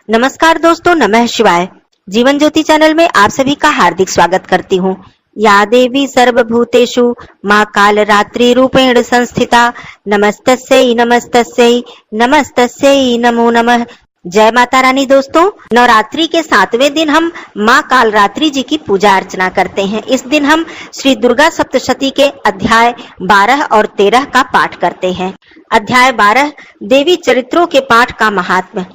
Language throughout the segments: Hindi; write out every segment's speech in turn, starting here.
नमस्कार दोस्तों, नमः शिवाय। जीवन ज्योति चैनल में आप सभी का हार्दिक स्वागत करती हूँ। या देवी सर्वभूतेषु माँ काल रात्रि रूपेण संस्थिता नमस्तस्यै नमस्तस्यै नमस्तस्यै नमो नमः। जय माता रानी। दोस्तों, नवरात्रि के 7वें दिन हम माँ काल रात्रि जी की पूजा अर्चना करते हैं। इस दिन हम श्री दुर्गा सप्तशती के अध्याय 12 और 13 का पाठ करते हैं। अध्याय 12 देवी चरित्रों के पाठ का महात्म्य।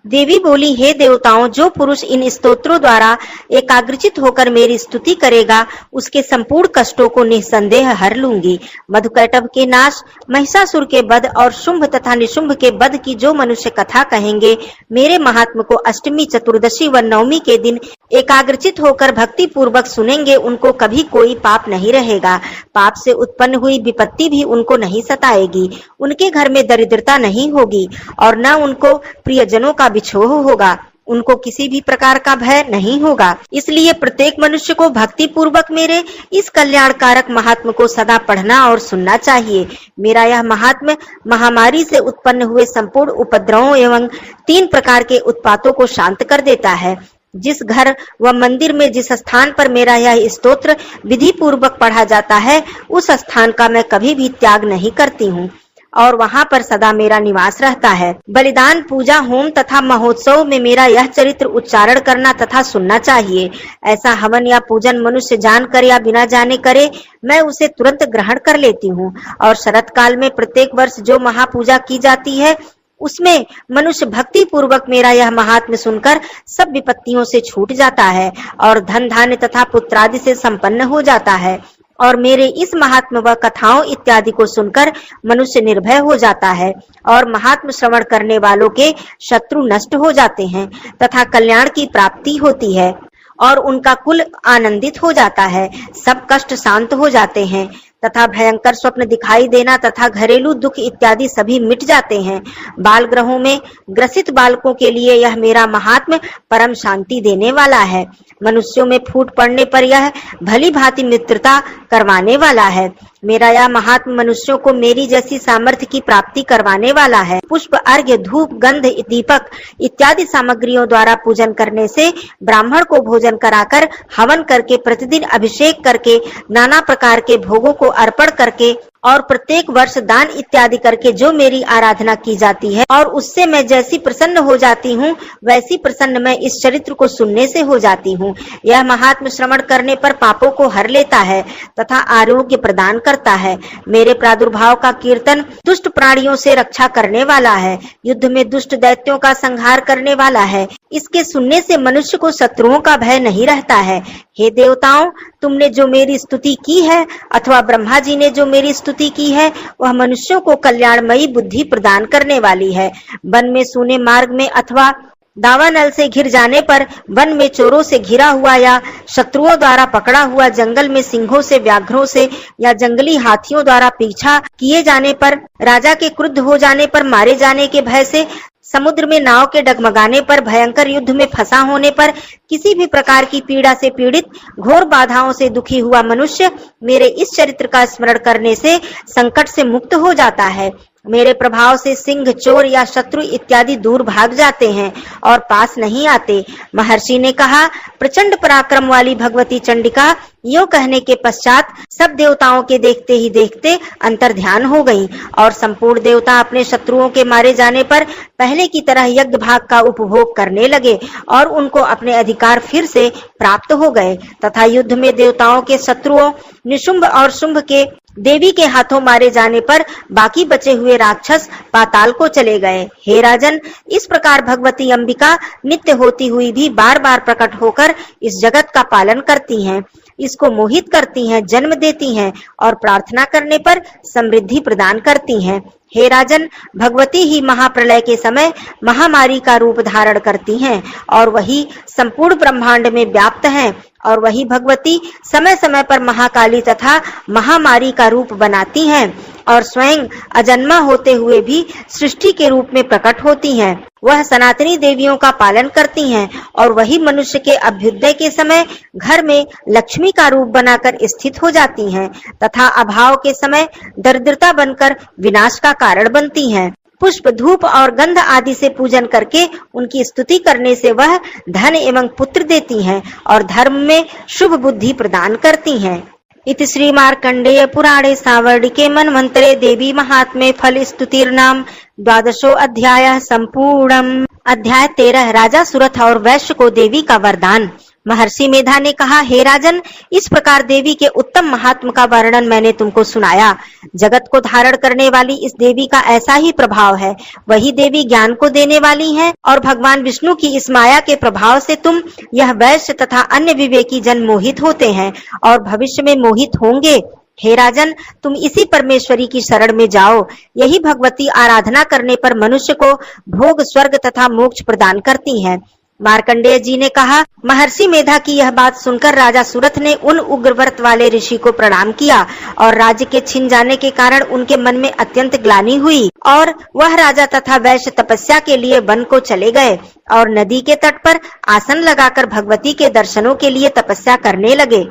देवी बोली, हे देवताओं, जो पुरुष इन स्तोत्रों द्वारा एकाग्रचित होकर मेरी स्तुति करेगा उसके संपूर्ण कष्टों को निसंदेह हर लूंगी। मधुकैटभ के नाश, महिषासुर के वध और शुंभ तथा निशुंभ के वध की जो मनुष्य कथा कहेंगे, मेरे महात्म को अष्टमी, चतुर्दशी व नवमी के दिन एकाग्रचित होकर भक्ति पूर्वक सुनेंगे, उनको कभी कोई पाप नहीं रहेगा। पाप से उत्पन्न हुई विपत्ति भी उनको नहीं सताएगी। उनके घर में दरिद्रता नहीं होगी और न उनको प्रियजनों का बिछोह होगा। उनको किसी भी प्रकार का भय नहीं होगा। इसलिए प्रत्येक मनुष्य को भक्ति पूर्वक मेरे इस कल्याणकारक महात्म को सदा पढ़ना और सुनना चाहिए। मेरा यह महात्म महामारी से उत्पन्न हुए संपूर्ण उपद्रवों एवं 3 प्रकार के उत्पातों को शांत कर देता है। जिस घर व मंदिर में जिस स्थान पर मेरा यह स्तोत्र विधि पूर्वक पढ़ा जाता है, उस स्थान का मैं कभी भी त्याग नहीं करती हूँ और वहाँ पर सदा मेरा निवास रहता है। बलिदान, पूजा, होम तथा महोत्सव में मेरा यह चरित्र उच्चारण करना तथा सुनना चाहिए। ऐसा हवन या पूजन मनुष्य जानकर या बिना जाने करे, मैं उसे तुरंत ग्रहण कर लेती हूँ। और शरत काल में प्रत्येक वर्ष जो महापूजा की जाती है, उसमें मनुष्य भक्ति पूर्वक मेरा यह महात्म्य सुनकर सब विपत्तियों से छूट जाता है और धन धान्य तथा पुत्रादि से संपन्न हो जाता है। और मेरे इस महात्म व कथाओं इत्यादि को सुनकर मनुष्य निर्भय हो जाता है और महात्म श्रवण करने वालों के शत्रु नष्ट हो जाते हैं तथा कल्याण की प्राप्ति होती है और उनका कुल आनंदित हो जाता है। सब कष्ट शांत हो जाते हैं तथा भयंकर स्वप्न दिखाई देना तथा घरेलू दुख इत्यादि सभी मिट जाते हैं। बाल ग्रहों में ग्रसित बालकों के लिए यह मेरा महात्म्य परम शांति देने वाला है। मनुष्यों में फूट पड़ने पर यह भली भांति मित्रता करवाने वाला है। मेरा यह महात्म मनुष्यों को मेरी जैसी सामर्थ्य की प्राप्ति करवाने वाला है। पुष्प, अर्घ्य, धूप, गंध, दीपक इत्यादि सामग्रियों द्वारा पूजन करने से, ब्राह्मण को भोजन कराकर, हवन करके, प्रतिदिन अभिषेक करके, नाना प्रकार के भोगों को अर्पण करके और प्रत्येक वर्ष दान इत्यादि करके जो मेरी आराधना की जाती है और उससे मैं जैसी प्रसन्न हो जाती हूँ, वैसी प्रसन्न मैं इस चरित्र को सुनने से हो जाती हूँ। यह महात्म श्रवण करने पर पापों को हर लेता है तथा आरोग्य प्रदान करता है। मेरे प्रादुर्भाव का कीर्तन दुष्ट प्राणियों से रक्षा करने वाला है, युद्ध में दुष्ट दैत्यों का संहार करने वाला है। इसके सुनने से मनुष्य को शत्रुओं का भय नहीं रहता है। हे देवताओं, तुमने जो मेरी स्तुति की है अथवा ब्रह्मा जी ने जो मेरी स्तुति की है, वह मनुष्यों को कल्याणमयी बुद्धि प्रदान करने वाली है। वन में सूने मार्ग में अथवा दावानल से घिर जाने पर, वन में चोरों से घिरा हुआ या शत्रुओं द्वारा पकड़ा हुआ, जंगल में सिंहों से, व्याघ्रों से या जंगली हाथियों द्वारा पीछा किए जाने पर, राजा के क्रुद्ध हो जाने पर, मारे जाने के भय से, समुद्र में नाव के डगमगाने पर, भयंकर युद्ध में फंसा होने पर, किसी भी प्रकार की पीड़ा से पीड़ित, घोर बाधाओं से दुखी हुआ मनुष्य मेरे इस चरित्र का स्मरण करने से संकट से मुक्त हो जाता है। मेरे प्रभाव से सिंह, चोर या शत्रु इत्यादि दूर भाग जाते हैं और पास नहीं आते। महर्षि ने कहा, प्रचंड पराक्रम वाली भगवती चंडिका यो कहने के पश्चात सब देवताओं के देखते ही देखते अंतर ध्यान हो गईं और संपूर्ण देवता अपने शत्रुओं के मारे जाने पर पहले की तरह यज्ञ भाग का उपभोग करने लगे और उनको अपने अधिकार फिर से प्राप्त हो गए तथा युद्ध में देवताओं के शत्रुओं निशुंभ और शुंभ के देवी के हाथों मारे जाने पर बाकी बचे हुए राक्षस पाताल को चले गए। हे राजन, इस प्रकार भगवती अंबिका नित्य होती हुई भी बार बार प्रकट होकर इस जगत का पालन करती हैं, इसको मोहित करती हैं, जन्म देती हैं और प्रार्थना करने पर समृद्धि प्रदान करती हैं। हे राजन, भगवती ही महाप्रलय के समय महामारी का रूप धारण करती हैं और वही संपूर्ण ब्रह्मांड में व्याप्त हैं और वही भगवती समय समय पर महाकाली तथा महामारी का रूप बनाती हैं और स्वयं अजन्मा होते हुए भी सृष्टि के रूप में प्रकट होती हैं। वह सनातनी देवियों का पालन करती हैं और वही मनुष्य के अभ्युदय के समय घर में लक्ष्मी का रूप बनाकर स्थित हो जाती हैं तथा अभाव के समय दरिद्रता बनकर विनाश का कारण बनती हैं। पुष्प, धूप और गंध आदि से पूजन करके उनकी स्तुति करने से वह धन एवं पुत्र देती हैं और धर्म में शुभ बुद्धि प्रदान करती हैं। इति श्री मार्कंडेय पुराणे सांवर्णिके मन्वन्तरे देवी महात्म्ये फल स्तुतिर्नाम 12 अध्यायः संपूर्णम्। अध्याय 13 राजा सुरथ और वैश्य को देवी का वरदान। महर्षि मेधा ने कहा, हे राजन, इस प्रकार देवी के उत्तम महात्म का वर्णन मैंने तुमको सुनाया। जगत को धारण करने वाली इस देवी का ऐसा ही प्रभाव है। वही देवी ज्ञान को देने वाली है और भगवान विष्णु की इस माया के प्रभाव से तुम यह वैश्य तथा अन्य विवेकी जन मोहित होते हैं और भविष्य में मोहित होंगे। हे राजन, तुम इसी परमेश्वरी की शरण में जाओ। यही भगवती आराधना करने पर मनुष्य को भोग, स्वर्ग तथा मोक्ष प्रदान करती है। मार्कंडेय जी ने कहा, महर्षि मेधा की यह बात सुनकर राजा सुरथ ने उन उग्रव्रत वाले ऋषि को प्रणाम किया और राज्य के छिन जाने के कारण उनके मन में अत्यंत ग्लानि हुई और वह राजा तथा वैश्य तपस्या के लिए वन को चले गए और नदी के तट पर आसन लगाकर भगवती के दर्शनों के लिए तपस्या करने लगे।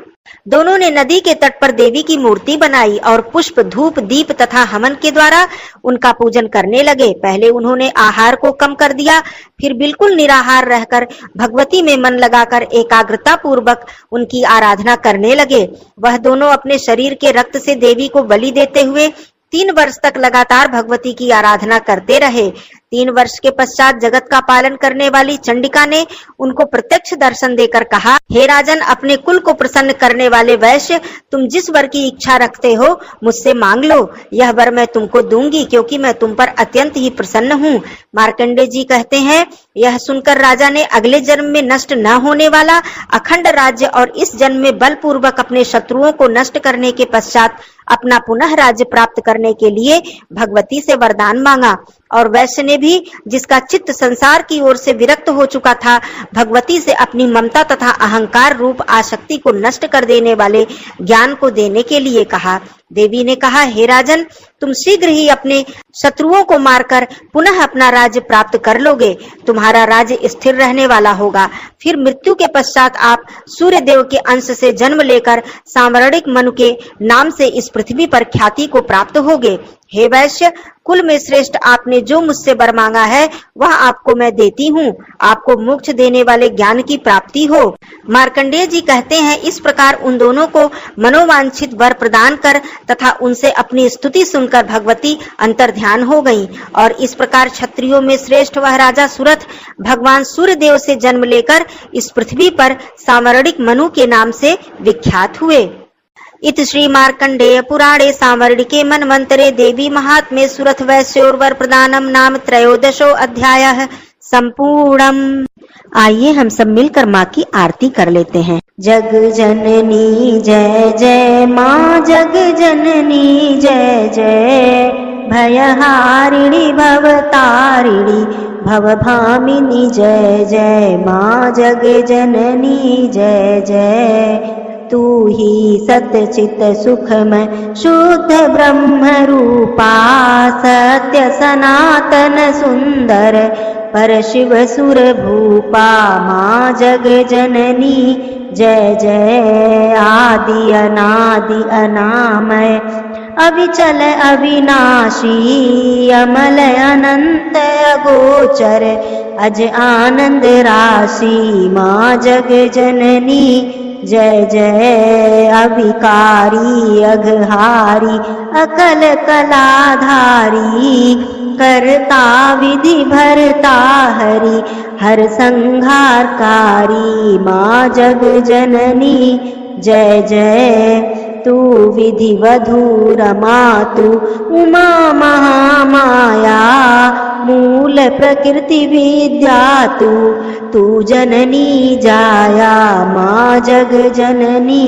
दोनों ने नदी के तट पर देवी की मूर्ति बनाई और पुष्प, धूप, दीप तथा हवन के द्वारा उनका पूजन करने लगे। पहले उन्होंने आहार को कम कर दिया, फिर बिल्कुल निराहार रहकर भगवती में मन लगाकर एकाग्रता पूर्वक उनकी आराधना करने लगे। वह दोनों अपने शरीर के रक्त से देवी को बलि देते हुए 3 वर्ष तक लगातार भगवती की आराधना करते रहे। 3 वर्ष के पश्चात जगत का पालन करने वाली चंडिका ने उनको प्रत्यक्ष दर्शन देकर कहा, हे राजन, अपने कुल को प्रसन्न करने वाले वैश्य, तुम जिस वर की इच्छा रखते हो मुझसे मांग लो। यह वर मैं तुमको दूंगी क्योंकि मैं तुम पर अत्यंत ही प्रसन्न हूँ। मार्कंडेय जी कहते हैं, यह सुनकर राजा ने अगले जन्म में नष्ट न होने वाला अखंड राज्य और इस जन्म में बलपूर्वक अपने शत्रुओं को नष्ट करने के पश्चात अपना पुनः राज्य प्राप्त करने के लिए भगवती से वरदान मांगा। और वैश्य ने भी, जिसका चित्त संसार की ओर से विरक्त हो चुका था, भगवती से अपनी ममता तथा अहंकार रूप आसक्ति को नष्ट कर देने वाले ज्ञान को देने के लिए कहा। देवी ने कहा, हे राजन, तुम शीघ्र ही अपने शत्रुओं को मारकर पुनः अपना राज्य प्राप्त कर लोगे। तुम्हारा राज्य स्थिर रहने वाला होगा। फिर मृत्यु के पश्चात आप सूर्य देव के अंश से जन्म लेकर सांवरणिक मनु के नाम से इस पृथ्वी पर ख्याति को प्राप्त होगे। हे वैश्य, कुल में श्रेष्ठ, आपने जो मुझसे वर मांगा है वह आपको मैं देती हूँ। आपको मोक्ष देने वाले ज्ञान की प्राप्ति हो। मार्कंडेय जी कहते हैं, इस प्रकार उन दोनों को मनोवांछित वर प्रदान कर तथा उनसे अपनी स्तुति सुनकर भगवती अंतर्ध्यान हो गईं और इस प्रकार क्षत्रियों में श्रेष्ठ वह राजा सुरथ भगवान सूर्य देव से जन्म लेकर इस पृथ्वी पर सांवरणिक मनु के नाम से विख्यात हुए। इति श्री मार्कंडेय पुराणे सांवर्णिके मन्वन्तरे देवी महात्म्ये सुरथ वैश्योर्वर प्रदानम नाम 13 अध्यायः संपूर्णम्। आइए हम सब मिलकर माँ की आरती कर लेते हैं। जग जननी जय जय माँ, जग जननी जय जय, भयहारिणी भवतारिणी भवभामिनी जय जय माँ, जग जननी जय जय। तू ही सतचित सुखमय शुद्ध ब्रह्म रूपा, सत्य सनातन सुंदर पर शिव सुर भूपा, माँ जग जननी जय जय। आदि अनादि अनामय अविचल अविनाशी, अमल अनंत अगोचर अज आनंद राशि, माँ जग जननी जय जय। अविकारी अघहारी अकल कलाधारी, करता विधि भरता हरि हर संहारकारी, माँ जग जननी जय जय। तू विधि वधू रमा तू उमा महामाया, मूल प्रकृति विद्या तू जननी जाया, माँ जग जननी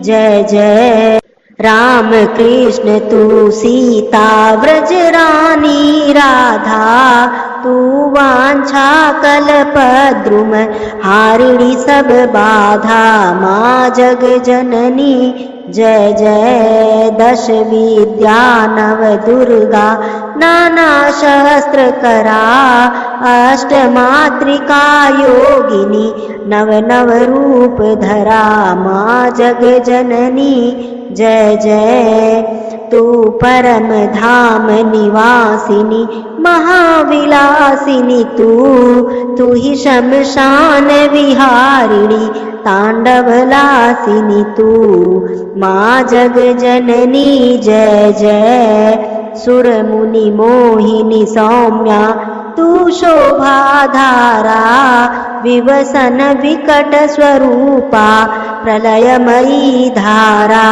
जय जय। राम कृष्ण तू सीता व्रज रानी राधा, तू वांछा कल्पद्रुम हारिणी सब बाधा, माँ जग जननी जय जय। दश विद्या नव दुर्गा नाना शस्त्र करा, अष्ट मातृका योगिनी नव नव रूप धरा, माँ जग जननी जय जय। तू परम धाम निवासिनी महाविलासिनी तू ही शमशान विहारिणी तांडवलासिनी तू माँ जग जननी जय जय। सुर मुनि मोहिनी सौम्या तू शोभाधारा विवसन विकट स्वरूपा प्रलयमयी धारा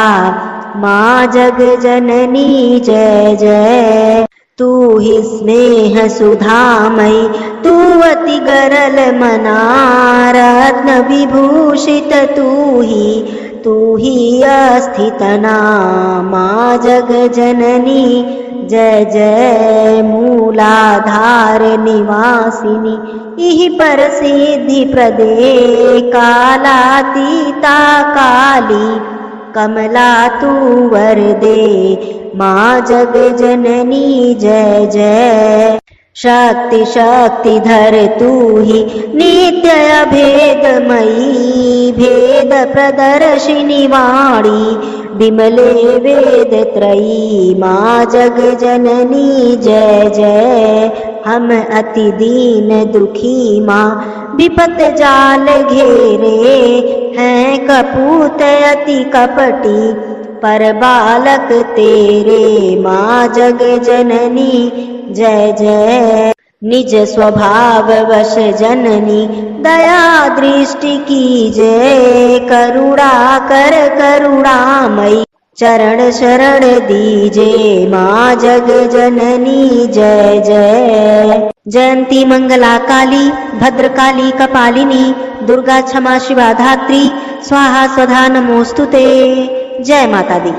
माँ जग जननी जय जय। तू ही स्नेह सुधामयी तू अति गरल मना रत्न विभूषित तू ही अस्थितना माँ जग जननी जय जय। मूलाधार निवासिनी इहि पर सिद्धि प्रदे कालातीता काली कमला तू वरदे माँ जग जननी जय जय। शक्ति शक्तिधर तू ही नित्य अभेदमयी भेद प्रदर्शिनी वाणी विमले वेद त्रयी माँ जग जननी जय जय। हम अति दीन दुखी माँ विपत जाल घेरे हैं कपूत अति कपटी पर बालक तेरे माँ जग जननी जय जय। निज स्वभाव वश जननी दया दृष्टि कीजे करुणा कर करुणामयी चरण शरण दीजे माँ जग जननी जय जय। जयंती मंगला काली भद्रकाली कपालिनी दुर्गा क्षमा शिवा धात्री स्वाहा स्वधा नमोस्तुते। जय माता दी।